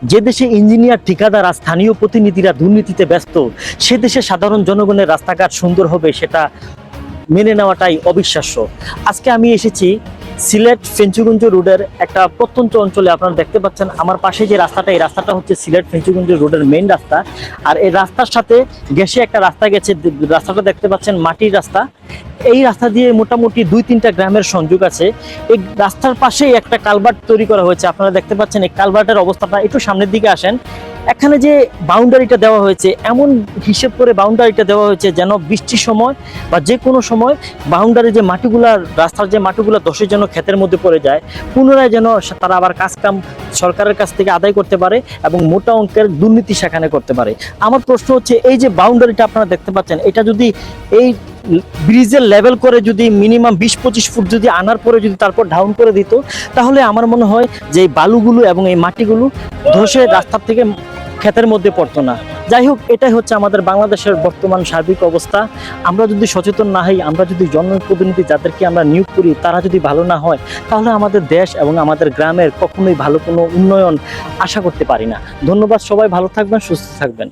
যে দেশে ইঞ্জিনিয়ার, ঠিকাদার আর স্থানীয় প্রতিনিধিরা দুর্নীতিতে ব্যস্ত, সে দেশে সাধারণ জনগণের রাস্তাঘাট সুন্দর হবে সেটা মেনে নেওয়াটাই অবিশ্বাস্য। আজকে আমি এসেছি সিলেট ফেঞ্চুগঞ্জ রোডের একটা প্রত্যন্ত অঞ্চলে। আপনারা দেখতে পাচ্ছেন আমার পাশে যে রাস্তাটা, এই রাস্তাটা হচ্ছে সিলেট ফেঞ্চুগঞ্জ রোডের মেইন রাস্তা। আর এই রাস্তার সাথে ঘেঁষে একটা রাস্তা গেছে, রাস্তাটা দেখতে পাচ্ছেন মাটির রাস্তা। এই রাস্তা দিয়ে মোটামুটি 2-3টা গ্রামের সংযোগ আছে। এই রাস্তার পাশেই একটা কালভার্ট তৈরি করা হয়েছে। আপনারা দেখতে পাচ্ছেন এই কালভার্টের অবস্থাটা, একটু সামনের দিকে আসেন। এখানে যে বাউন্ডারিটা দেওয়া হয়েছে, এমন হিসেব করে বাউন্ডারিটা দেওয়া হয়েছে যেন বৃষ্টির সময় বা যে কোনো সময় বাউন্ডারি যে মাটিগুলা, রাস্তার যে মাটিগুলা ধসে যেন ক্ষেতের মধ্যে পড়ে যায়, পুনরায় যেন তারা আবার কাজকাম সরকারের কাছ থেকে আদায় করতে পারে এবং মোটা অঙ্কের দুর্নীতি সেখানে করতে পারে। আমার প্রশ্ন হচ্ছে, এই যে বাউন্ডারিটা আপনারা দেখতে পাচ্ছেন, এটা যদি এই ব্রিজের লেভেল করে যদি মিনিমাম 20-25 ফুট যদি আনার পরে যদি তারপর ডাউন করে দিত, তাহলে আমার মনে হয় যে এই বালুগুলো এবং এই মাটিগুলো ধসে রাস্তার থেকে ক্ষেতের মধ্যে পড়তো না। যাই হোক, এটাই হচ্ছে আমাদের বাংলাদেশের বর্তমান সার্বিক অবস্থা। আমরা যদি সচেতন না হই, আমরা যদি জনপ্রতিনিধি যাদেরকে আমরা নিয়োগ করি তারা যদি ভালো না হয়, তাহলে আমাদের দেশ এবং আমাদের গ্রামের কখনোই ভালো কোনো উন্নয়ন আশা করতে পারি না। ধন্যবাদ, সবাই ভালো থাকবেন, সুস্থ থাকবেন।